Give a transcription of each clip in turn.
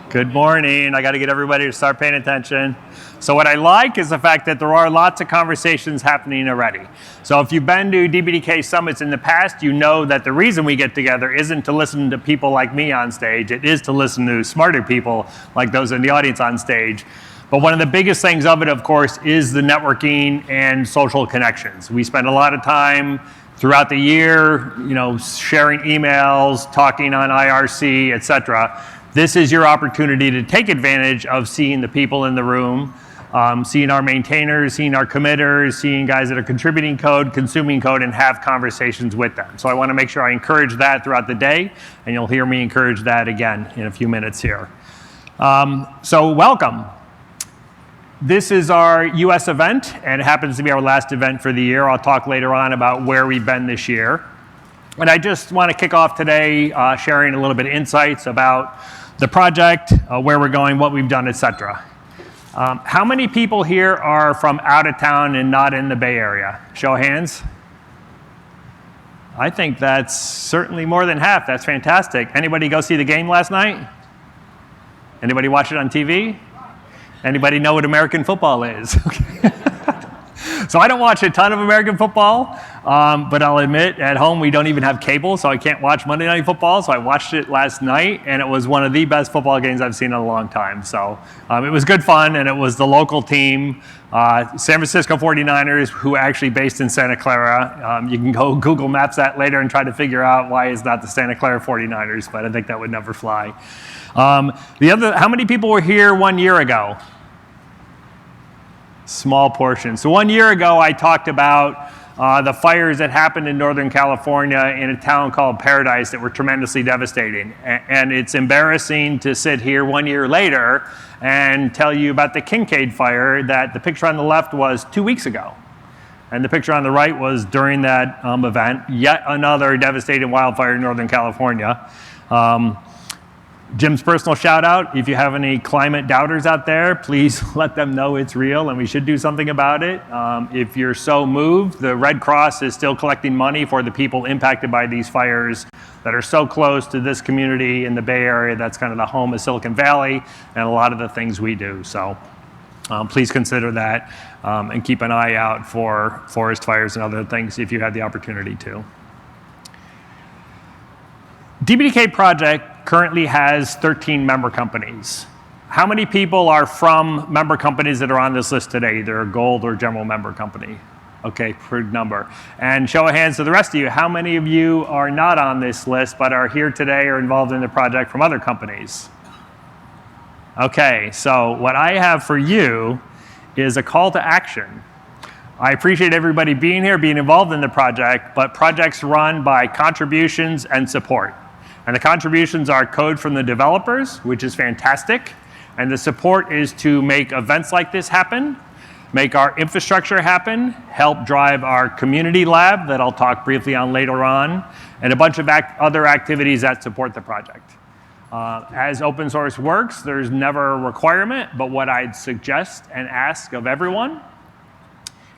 Good morning. I got to get everybody to start paying attention. So what I like is the fact that there are lots of conversations happening already. So if you've been to DBDK summits in the past, you know that the reason we get together isn't to listen to people like me on stage. It is to listen to smarter people like those in the audience on stage. But one of the biggest things of it, of course, is the networking and social connections. We spend a lot of time throughout the year, sharing emails, talking on IRC, et cetera. This is your opportunity to take advantage of seeing the people in the room, seeing our maintainers, seeing our committers, seeing guys that are contributing code, consuming code, and have conversations with them. So I want to make sure I encourage that throughout the day, and you'll hear me encourage that again in a few minutes here. So welcome. This is our US event, and it happens to be our last event for the year. I'll talk later on about where we've been this year. And I just want to kick off today sharing a little bit of insights about the project, where we're going, what we've done, et cetera. How many people here are from out of town and not in the Bay Area? Show of hands. I think that's certainly more than half. That's fantastic. Anybody go see the game last night? Anybody watch it on TV? Anybody know what American football is? So I don't watch a ton of American football, but I'll admit at home we don't even have cable, so I can't watch Monday Night Football. So I watched it last night, and it was one of the best football games I've seen in a long time. So it was good fun, and it was the local team, San Francisco 49ers, who are actually based in Santa Clara. You can go Google Maps that later and try to figure out why it's not the Santa Clara 49ers, but I think that would never fly. How many people were here 1 year ago? Small portion. So 1 year ago, I talked about the fires that happened in Northern California in a town called Paradise that were tremendously devastating. And it's embarrassing to sit here 1 year later and tell you about the Kincaid fire that the picture on the left was 2 weeks ago. And the picture on the right was during that event, yet another devastating wildfire in Northern California. Jim's personal shout out, if you have any climate doubters out there, please let them know it's real and we should do something about it. If you're so moved, the Red Cross is still collecting money for the people impacted by these fires that are so close to this community in the Bay Area. That's kind of the home of Silicon Valley and a lot of the things we do. So please consider that and keep an eye out for forest fires and other things if you have the opportunity to. DBDK project currently has 13 member companies. How many people are from member companies that are on this list today, either a gold or general member company? Okay, pretty number. And show of hands to the rest of you, how many of you are not on this list but are here today or involved in the project from other companies? Okay, so what I have for you is a call to action. I appreciate everybody being here, being involved in the project, but projects run by contributions and support. And the contributions are code from the developers, which is fantastic. And the support is to make events like this happen, make our infrastructure happen, help drive our community lab that I'll talk briefly on later on, and a bunch of other activities that support the project. As open source works, there's never a requirement, but what I'd suggest and ask of everyone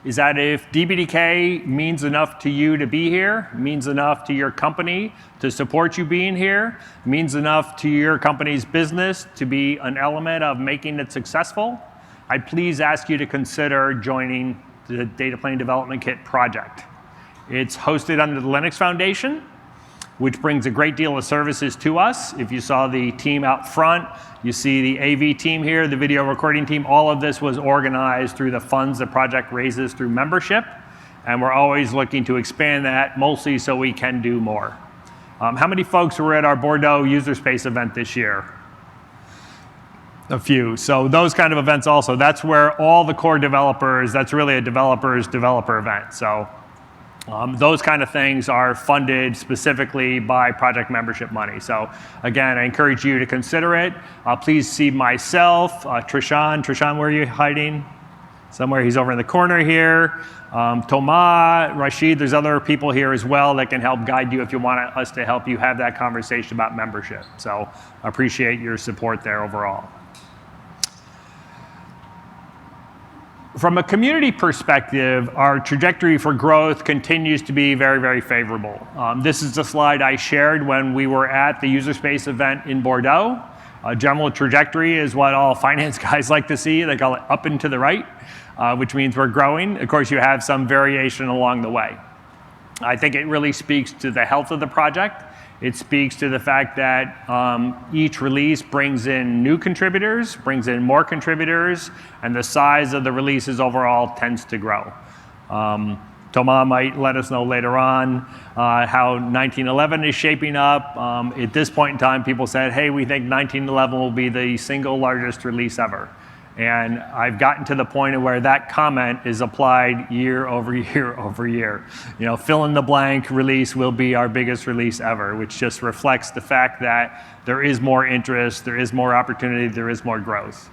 is that if DBDK means enough to you to be here, means enough to your company to support you being here, means enough to your company's business to be an element of making it successful, I'd please ask you to consider joining the Data Plane Development Kit project. It's hosted under the Linux Foundation, which brings a great deal of services to us. If you saw the team out front, you see the AV team here, the video recording team. All of this was organized through the funds the project raises through membership, and we're always looking to expand that, mostly so we can do more. How many folks were at our Bordeaux user space event this year? A few. So those kind of events also, that's where all the core developers, that's really a developer's developer event. So those kind of things are funded specifically by project membership money. So again, I encourage you to consider it. Please see myself, Trishan, where are you hiding? Somewhere, he's over in the corner here. Thomas, Rashid, there's other people here as well that can help guide you if you want us to help you have that conversation about membership. So I appreciate your support there overall. From a community perspective, our trajectory for growth continues to be very, very favorable. This is the slide I shared when we were at the user space event in Bordeaux. General trajectory is what all finance guys like to see. They call it up and to the right, which means we're growing. Of course, you have some variation along the way. I think it really speaks to the health of the project. It speaks to the fact that each release brings in new contributors, brings in more contributors, and the size of the releases overall tends to grow. Thomas might let us know later on how 1911 is shaping up. At this point in time, people said, hey, we think 1911 will be the single largest release ever. And I've gotten to the point where that comment is applied year over year over year. You know, fill in the blank release will be our biggest release ever, which just reflects the fact that there is more interest, there is more opportunity, there is more growth.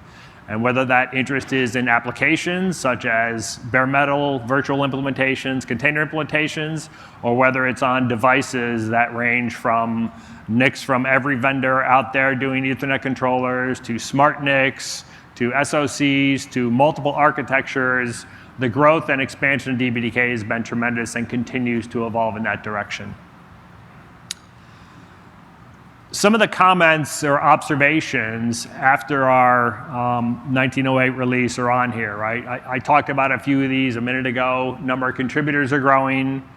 And whether that interest is in applications such as bare metal, virtual implementations, container implementations, or whether it's on devices that range from NICs from every vendor out there doing Ethernet controllers, to smart NICs, to SoCs, to multiple architectures, the growth and expansion of DBDK has been tremendous and continues to evolve in that direction. Some of the comments or observations after our 1908 release are on here, right? I talked about a few of these a minute ago. Number of contributors are growing.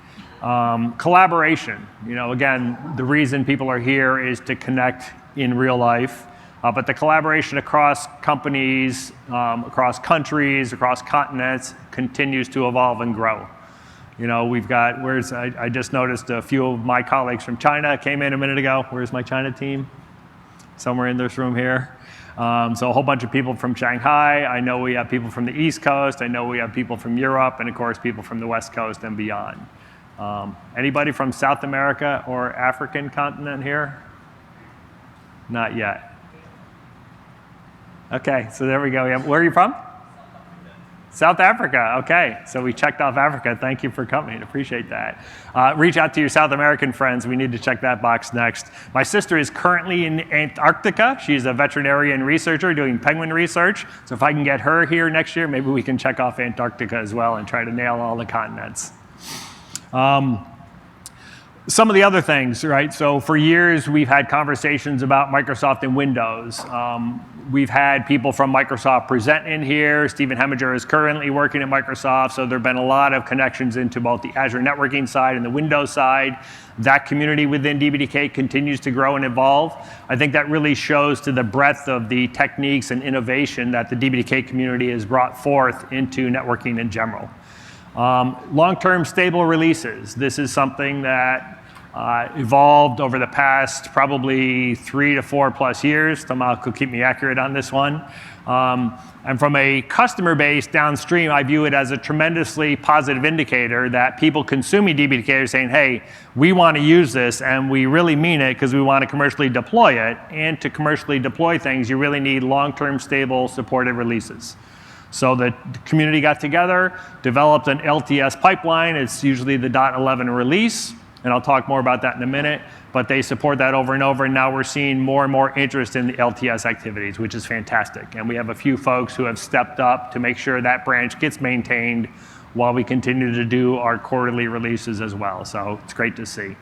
Collaboration, you know, again, the reason people are here is to connect in real life. But the collaboration across companies, across countries, across continents continues to evolve and grow. You know, we've got, I just noticed a few of my colleagues from China came in a minute ago. Where's my China team? Somewhere in this room here. So a whole bunch of people from Shanghai. I know we have people from the East Coast. I know we have people from Europe, and of course, people from the West Coast and beyond. Anybody from South America or African continent here? Not yet. Okay, so there we go. Where are you from? South Africa, okay. So we checked off Africa. Thank you for coming, appreciate that. Reach out to your South American friends. We need to check that box next. My sister is currently in Antarctica. She's a veterinarian researcher doing penguin research. So if I can get her here next year, maybe we can check off Antarctica as well and try to nail all the continents. Some of the other things, right? So for years, we've had conversations about Microsoft and Windows. We've had people from Microsoft present in here. Stephen Heminger is currently working at Microsoft, so there have been a lot of connections into both the Azure networking side and the Windows side. That community within DBDK continues to grow and evolve. I think that really shows to the breadth of the techniques and innovation that the DBDK community has brought forth into networking in general. Long-term stable releases. This is something that evolved over the past probably 3 to 4 plus years. Tomal could keep me accurate on this one. And from a customer base downstream, I view it as a tremendously positive indicator that people consuming DBDK are saying, hey, we want to use this and we really mean it because we want to commercially deploy it. And to commercially deploy things, you really need long-term stable supported releases. So the community got together, developed an LTS pipeline. It's usually the .11 release. And I'll talk more about that in a minute, but they support that over and over, and now we're seeing more and more interest in the LTS activities, which is fantastic. And we have a few folks who have stepped up to make sure that branch gets maintained while we continue to do our quarterly releases as well. So it's great to see.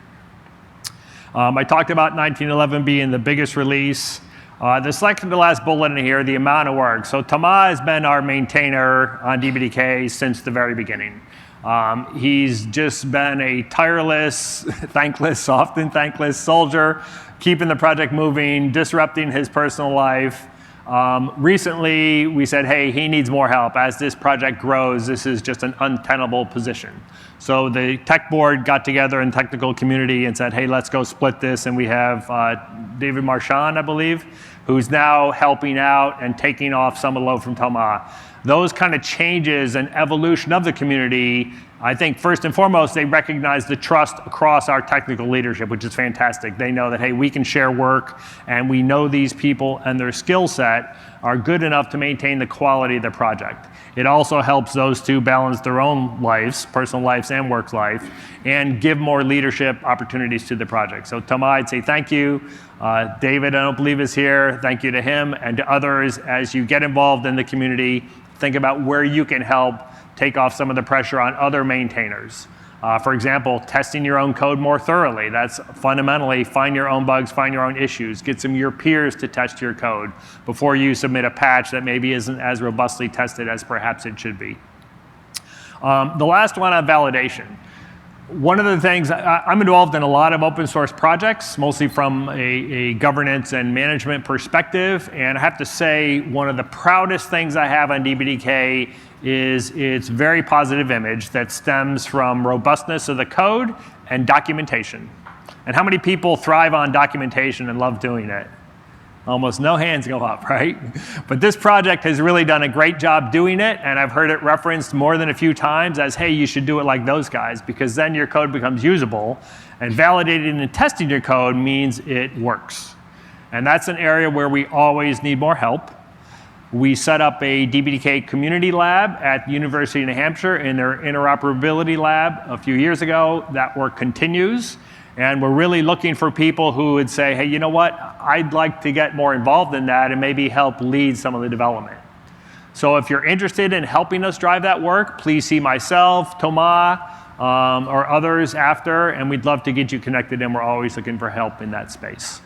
I talked about 1911 being the biggest release. The second to last bullet in here, the amount of work. So Tomas has been our maintainer on DBDK since the very beginning. He's just been a tireless, thankless, often thankless soldier, keeping the project moving, disrupting his personal life. Recently, we said, hey, he needs more help. As this project grows, this is just an untenable position. So the tech board got together in technical community and said, hey, let's go split this. And we have David Marchand, I believe, who's now helping out and taking off some of the load from Thomas. Those kind of changes and evolution of the community, I think first and foremost, they recognize the trust across our technical leadership, which is fantastic. They know that, hey, we can share work and we know these people and their skill set are good enough to maintain the quality of the project. It also helps those two balance their own lives, personal lives and work life, and give more leadership opportunities to the project. So Thomas, I'd say thank you. David, I don't believe is here. Thank you to him and to others. As you get involved in the community, think about where you can help take off some of the pressure on other maintainers. For example, testing your own code more thoroughly. That's fundamentally find your own bugs, find your own issues, get some of your peers to test your code before you submit a patch that maybe isn't as robustly tested as perhaps it should be. The last one on validation. One of the things, I'm involved in a lot of open source projects, mostly from a governance and management perspective, and I have to say one of the proudest things I have on DBDK is its very positive image that stems from robustness of the code and documentation. And how many people thrive on documentation and love doing it? Almost no hands go up, right? But this project has really done a great job doing it, and I've heard it referenced more than a few times as, hey, you should do it like those guys, because then your code becomes usable, and validating and testing your code means it works. And that's an area where we always need more help. We set up a DBDK community lab at the University of New Hampshire in their interoperability lab a few years ago. That work continues. And we're really looking for people who would say, hey, you know what? I'd like to get more involved in that and maybe help lead some of the development. So if you're interested in helping us drive that work, please see myself, Thomas, or others after, and we'd love to get you connected, and we're always looking for help in that space.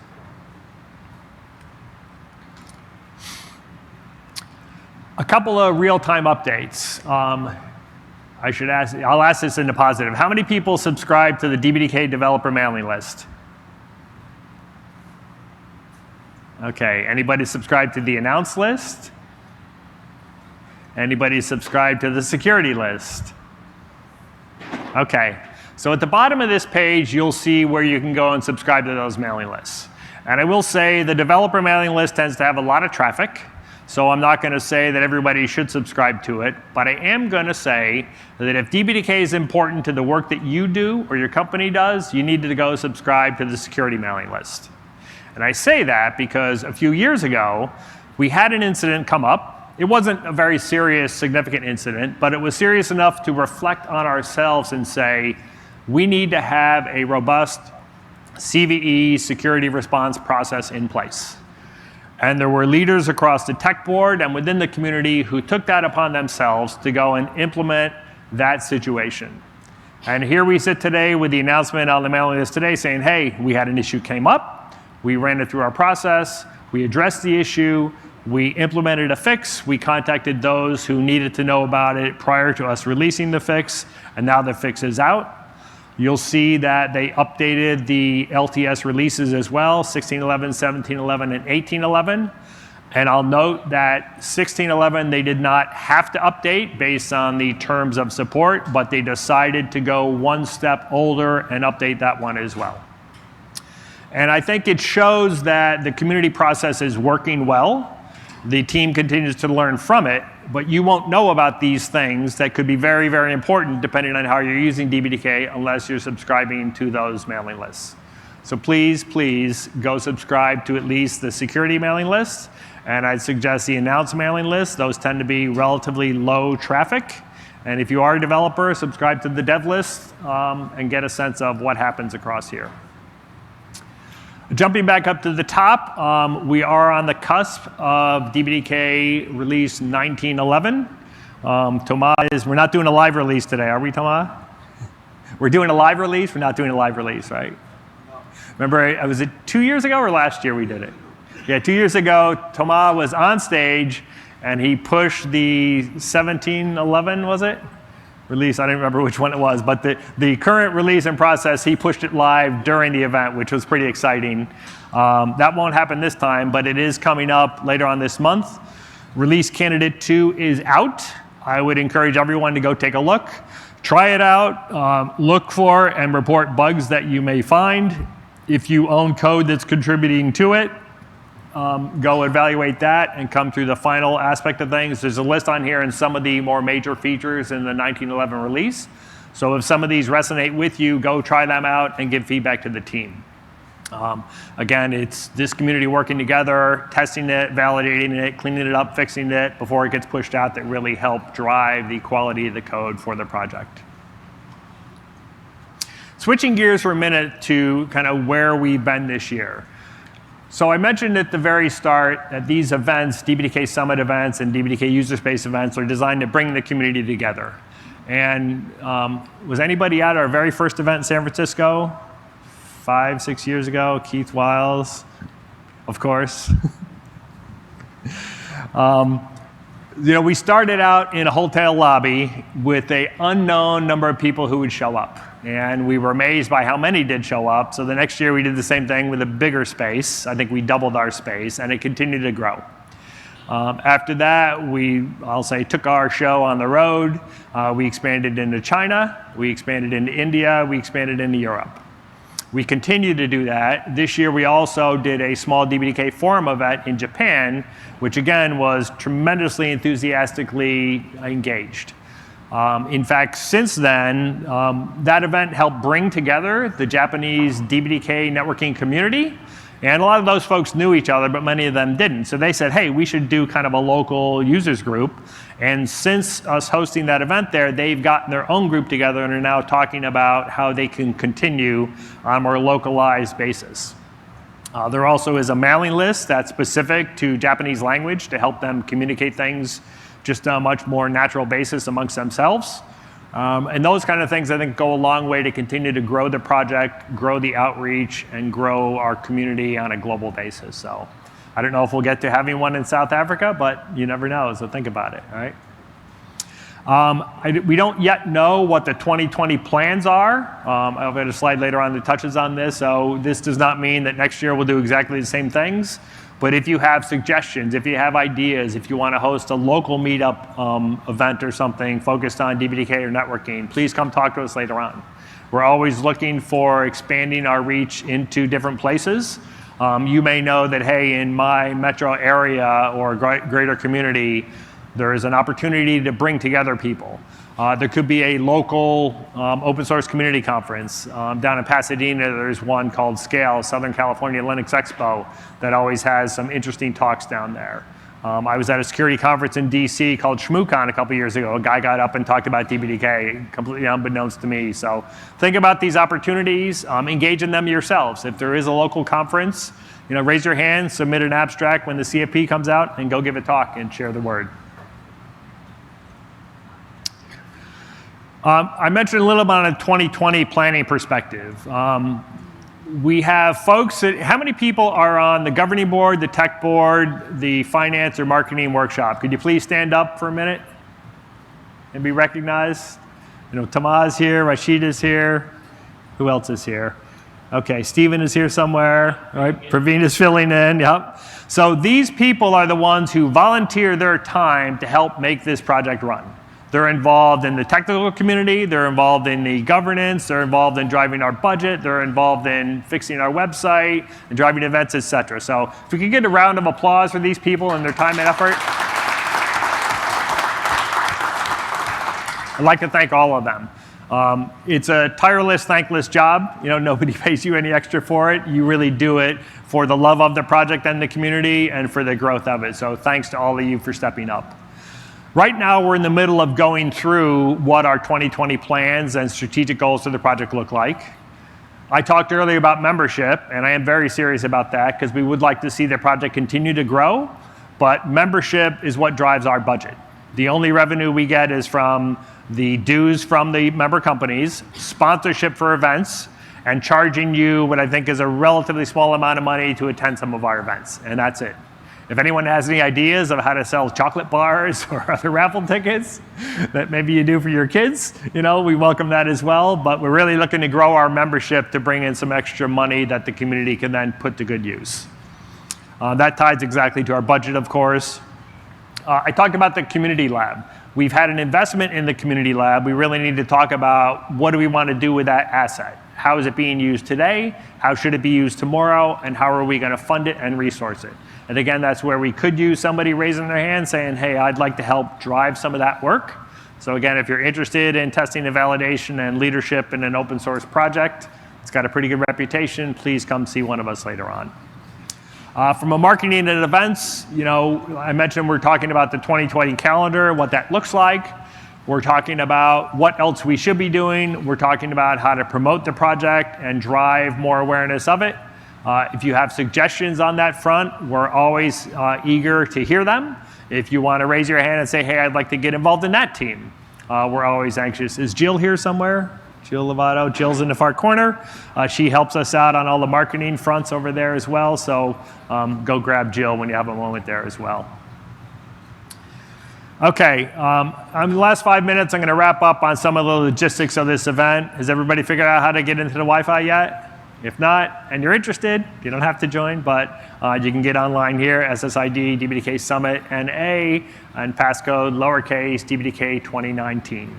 A couple of real-time updates. I'll ask this in the positive. How many people subscribe to the DBDK developer mailing list? Okay, anybody subscribe to the announce list? Anybody subscribe to the security list? Okay, so at the bottom of this page, you'll see where you can go and subscribe to those mailing lists. And I will say the developer mailing list tends to have a lot of traffic. So I'm not going to say that everybody should subscribe to it, but I am going to say that if DBDK is important to the work that you do or your company does, you need to go subscribe to the security mailing list. And I say that because a few years ago, we had an incident come up. It wasn't a very serious, significant incident, but it was serious enough to reflect on ourselves and say, we need to have a robust CVE, security response process in place. And there were leaders across the tech board and within the community who took that upon themselves to go and implement that situation. And here we sit today with the announcement on the mailing list today saying, hey, we had an issue came up, we ran it through our process, we addressed the issue, we implemented a fix, we contacted those who needed to know about it prior to us releasing the fix, and now the fix is out. You'll see that they updated the LTS releases as well, 16.11, 17.11, and 18.11. And I'll note that 16.11 they did not have to update based on the terms of support, but they decided to go one step older and update that one as well. And I think it shows that the community process is working well. The team continues to learn from it, but you won't know about these things that could be very, very important depending on how you're using DBDK unless you're subscribing to those mailing lists. So please, please go subscribe to at least the security mailing list, and I'd suggest the announce mailing list. Those tend to be relatively low traffic. And if you are a developer, subscribe to the dev list and get a sense of what happens across here. Jumping back up to the top, we are on the cusp of DBDK release 19.11. Thomas we're not doing a live release today, are we, Thomas? We're doing a live release? We're not doing a live release, right? No. Remember, was it 2 years ago or last year we did it? Yeah, 2 years ago, Thomas was on stage and he pushed the 17.11, was it? Release, I don't remember which one it was, but the current release and process, he pushed it live during the event, which was pretty exciting. That won't happen this time, but it is coming up later on this month. Release Candidate 2 is out. I would encourage everyone to go take a look. Try it out, look for and report bugs that you may find. If you own code that's contributing to it, go evaluate that and come through the final aspect of things. There's a list on here and some of the more major features in the 19.11 release. So if some of these resonate with you, go try them out and give feedback to the team. Again, it's this community working together, testing it, validating it, cleaning it up, fixing it before it gets pushed out that really help drive the quality of the code for the project. Switching gears for a minute to kind of where we've been this year. So I mentioned at the very start that these events, DBDK Summit events and DBDK User Space events, are designed to bring the community together. And was anybody at our very first event in San Francisco 5, 6 years ago? Keith Wiles, of course. We started out in a hotel lobby with an unknown number of people who would show up. And we were amazed by how many did show up. So the next year we did the same thing with a bigger space. I think we doubled our space, and it continued to grow. After that, I'll say, took our show on the road. We expanded into China. We expanded into India. We expanded into Europe. We continue to do that. This year, we also did a small DBDK forum event in Japan, which again was tremendously enthusiastically engaged. In fact, since then, that event helped bring together the Japanese DBDK networking community. And a lot of those folks knew each other, but many of them didn't. So they said, hey, we should do kind of a local users group. And since us hosting that event there, they've gotten their own group together and are now talking about how they can continue on a more localized basis. There also is a mailing list that's specific to Japanese language to help them communicate things just on a much more natural basis amongst themselves. And those kind of things, I think, go a long way to continue to grow the project, grow the outreach, and grow our community on a global basis. So I don't know if we'll get to having one in South Africa, but you never know, so think about it, all right? We don't yet know what the 2020 plans are. I'll have a slide later on that touches on this. So this does not mean that next year we'll do exactly the same things. But if you have suggestions, if you have ideas, if you want to host a local meetup event or something focused on DBDK or networking, please come talk to us later on. We're always looking for expanding our reach into different places. You may know that, hey, in my metro area or greater community, there is an opportunity to bring together people. There could be a local open source community conference. Down in Pasadena, there's one called Scale, Southern California Linux Expo, that always has some interesting talks down there. I was at a security conference in DC called ShmooCon a couple years ago. A guy got up and talked about DBDK, completely unbeknownst to me. So think about these opportunities, engage in them yourselves. If there is a local conference, raise your hand, submit an abstract when the CFP comes out, and go give a talk and share the word. I mentioned a little bit on a 2020 planning perspective. We have folks how many people are on the governing board, the tech board, the finance or marketing workshop? Could you please stand up for a minute and be recognized? Tamaz here, Rashid is here. Who else is here? Okay, Stephen is here somewhere. All right, Praveen is filling in, yep. So these people are the ones who volunteer their time to help make this project run. They're involved in the technical community, they're involved in the governance, they're involved in driving our budget, they're involved in fixing our website, and driving events, etc. So if we could get a round of applause for these people and their time and effort. I'd like to thank all of them. It's a tireless, thankless job. Nobody pays you any extra for it. You really do it for the love of the project and the community and for the growth of it. So thanks to all of you for stepping up. Right now, we're in the middle of going through what our 2020 plans and strategic goals for the project look like. I talked earlier about membership, and I am very serious about that because we would like to see the project continue to grow, but membership is what drives our budget. The only revenue we get is from the dues from the member companies, sponsorship for events, and charging you what I think is a relatively small amount of money to attend some of our events, and that's it. If anyone has any ideas of how to sell chocolate bars or other raffle tickets that maybe you do for your kids, we welcome that as well. But we're really looking to grow our membership to bring in some extra money that the community can then put to good use. That ties exactly to our budget, of course. I talked about the community lab. We've had an investment in the community lab. We really need to talk about what do we want to do with that asset. How is it being used today? How should it be used tomorrow? And how are we going to fund it and resource it? And again, that's where we could use somebody raising their hand saying, hey, I'd like to help drive some of that work. So again, if you're interested in testing and validation and leadership in an open source project, it's got a pretty good reputation, please come see one of us later on. From a marketing and events, I mentioned we're talking about the 2020 calendar, what that looks like. We're talking about what else we should be doing. We're talking about how to promote the project and drive more awareness of it. If you have suggestions on that front, we're always eager to hear them. If you want to raise your hand and say, hey, I'd like to get involved in that team, We're always anxious. Is Jill here somewhere? Jill Lovato. Jill's in the far corner. She helps us out on all the marketing fronts over there as well. So go grab Jill when you have a moment there as well. Okay, in the last 5 minutes, I'm going to wrap up on some of the logistics of this event. Has everybody figured out how to get into the Wi-Fi yet? If not, and you're interested, you don't have to join, but you can get online here, SSID, DBDK Summit, NA, and passcode lowercase DBDK 2019.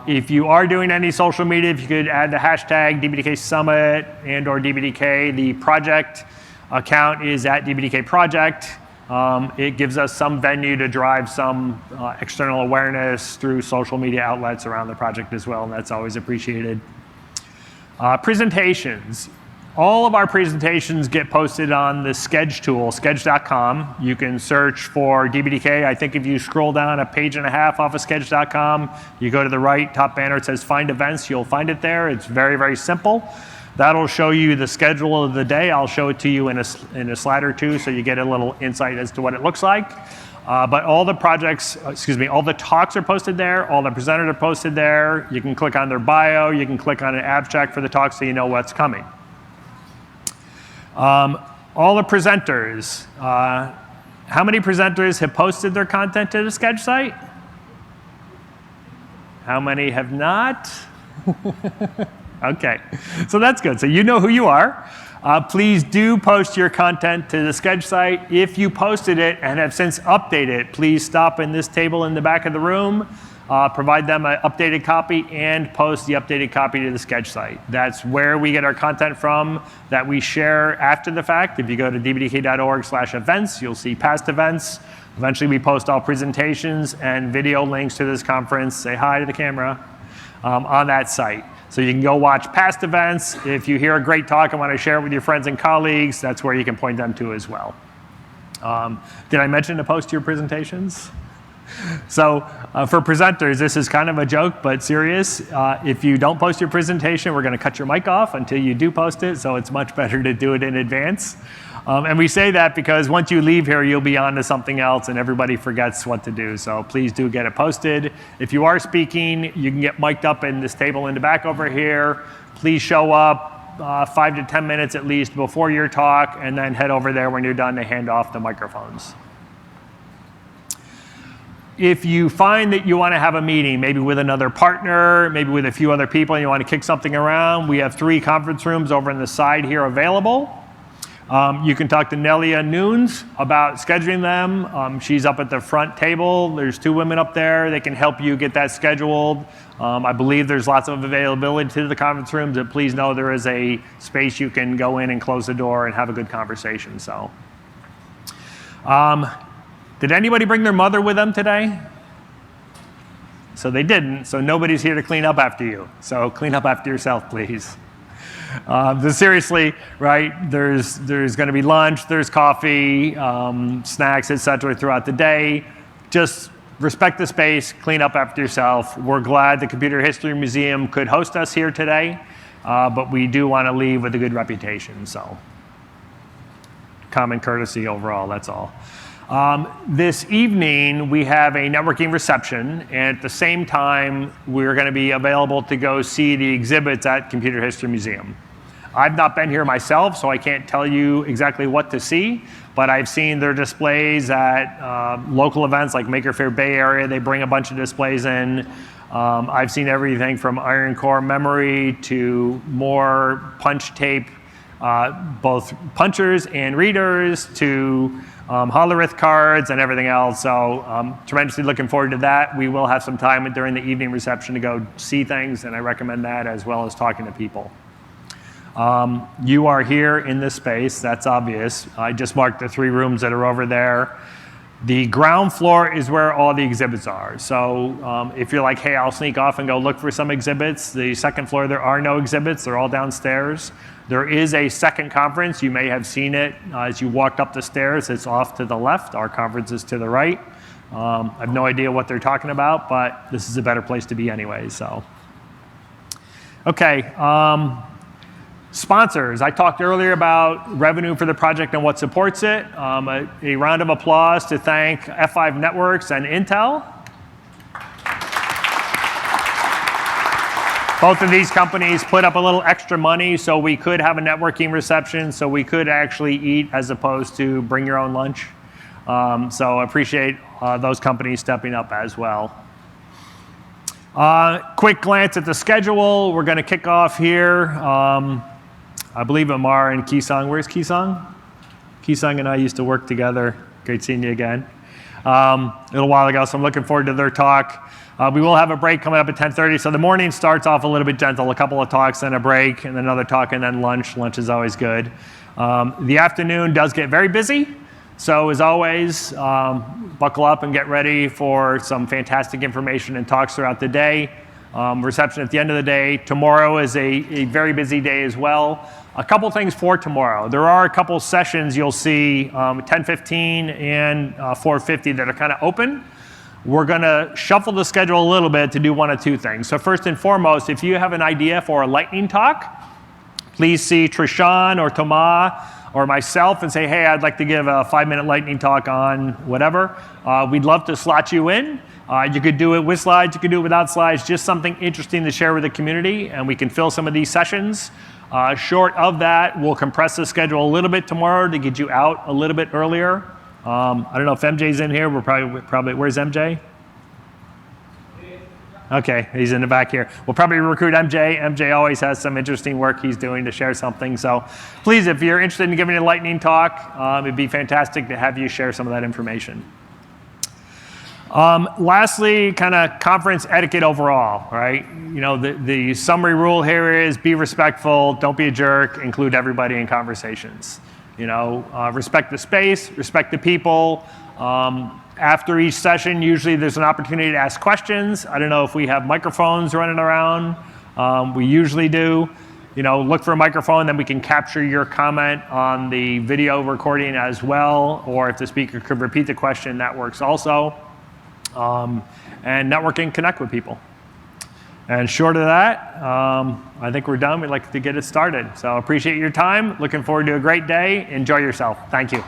If you are doing any social media, if you could add the hashtag DBDK Summit and or DBDK, the project account is at DBDK Project. It gives us some venue to drive some external awareness through social media outlets around the project as well, and that's always appreciated. Presentations. All of our presentations get posted on the Sketch tool, sketch.com. You can search for DBDK. I think if you scroll down a page and a half off of sketch.com, you go to the right, top banner, it says Find Events. You'll find it there. It's very, very simple. That'll show you the schedule of the day. I'll show it to you in a slide or two so you get a little insight as to what it looks like. But all the all the talks are posted there. All the presenters are posted there. You can click on their bio. You can click on an abstract for the talk so you know what's coming. All the presenters. How many presenters have posted their content to the Sketch site? How many have not? Okay, so that's good. So you know who you are. Please do post your content to the Sketch site. If you posted it and have since updated it, please stop in this table in the back of the room, provide them an updated copy, and post the updated copy to the Sketch site. That's where we get our content from that we share after the fact. If you go to dbdk.org/events, you'll see past events. Eventually, we post all presentations and video links to this conference. Say hi to the camera on that site. So you can go watch past events. If you hear a great talk and want to share it with your friends and colleagues, that's where you can point them to as well. Did I mention to post your presentations? So for presenters, this is kind of a joke, but serious. If you don't post your presentation, we're going to cut your mic off until you do post it, so it's much better to do it in advance. And we say that because once you leave here, you'll be on to something else and everybody forgets what to do. So please do get it posted. If you are speaking, you can get mic'd up in this table in the back over here. Please show up 5 to 10 minutes at least before your talk, and then head over there when you're done to hand off the microphones. If you find that you want to have a meeting, maybe with another partner, maybe with a few other people, and you want to kick something around, we have 3 conference rooms over on the side here available. You can talk to Nelia Nunes about scheduling them. She's up at the front table. There's 2 women up there. They can help you get that scheduled. I believe there's lots of availability to the conference rooms, but please know there is a space you can go in and close the door and have a good conversation. So, did anybody bring their mother with them today? So they didn't, so nobody's here to clean up after you. So clean up after yourself, please. Seriously, right, there's going to be lunch, there's coffee, snacks, etc. throughout the day. Just respect the space, clean up after yourself. We're glad the Computer History Museum could host us here today, but we do want to leave with a good reputation, so common courtesy overall, that's all. This evening, we have a networking reception, and at the same time, we're going to be available to go see the exhibits at Computer History Museum. I've not been here myself, so I can't tell you exactly what to see, but I've seen their displays at local events like Maker Faire Bay Area. They bring a bunch of displays in. I've seen everything from Iron Core memory to more punch tape, both punchers and readers, to holorith cards and everything else. So tremendously looking forward to that. We will have some time during the evening reception to go see things, and I recommend that as well as talking to people. You are here in this space, that's obvious. I just marked the 3 rooms that are over there. The ground floor is where all the exhibits are. So if you're like, hey, I'll sneak off and go look for some exhibits, the second floor, there are no exhibits. They're all downstairs. There is a second conference. You may have seen it as you walked up the stairs. It's off to the left. Our conference is to the right. I have no idea what they're talking about, but this is a better place to be anyway. So, okay. Sponsors. I talked earlier about revenue for the project and what supports it. A round of applause to thank F5 Networks and Intel. Both of these companies put up a little extra money so we could have a networking reception, so we could actually eat as opposed to bring your own lunch. So I appreciate those companies stepping up as well. Quick glance at the schedule. We're going to kick off here. I believe Amar and Kisang. Where's Kisang? Kisang and I used to work together. Great seeing you again. A little while ago, so I'm looking forward to their talk. We will have a break coming up at 10:30, so the morning starts off a little bit gentle, a couple of talks, then a break, and then another talk, and then lunch. Lunch is always good. The afternoon does get very busy, so as always, buckle up and get ready for some fantastic information and talks throughout the day. Reception at the end of the day. Tomorrow is a very busy day as well. A couple things for tomorrow. There are a couple sessions you'll see 10:15 and 4:50 that are kind of open. We're going to shuffle the schedule a little bit to do one of two things. So first and foremost, if you have an idea for a lightning talk, please see Trishan or Thomas or myself and say, hey, I'd like to give a 5-minute lightning talk on whatever. We'd love to slot you in. You could do it with slides, you could do it without slides, just something interesting to share with the community, and we can fill some of these sessions. Short of that, we'll compress the schedule a little bit tomorrow to get you out a little bit earlier. I don't know if MJ's in here. We're probably where's MJ? Okay, he's in the back here. We'll probably recruit MJ. MJ always has some interesting work he's doing to share something. So please, if you're interested in giving a lightning talk, it'd be fantastic to have you share some of that information. Lastly, kind of conference etiquette overall, right? You know, the summary rule here is be respectful, don't be a jerk, include everybody in conversations. You know, respect the space, respect the people. After each session, usually there's an opportunity to ask questions. I don't know if we have microphones running around. We usually do. You know, look for a microphone, then we can capture your comment on the video recording as well. Or if the speaker could repeat the question, that works also. And network and connect with people. And short of that, I think we're done. We'd like to get it started. So appreciate your time. Looking forward to a great day. Enjoy yourself. Thank you.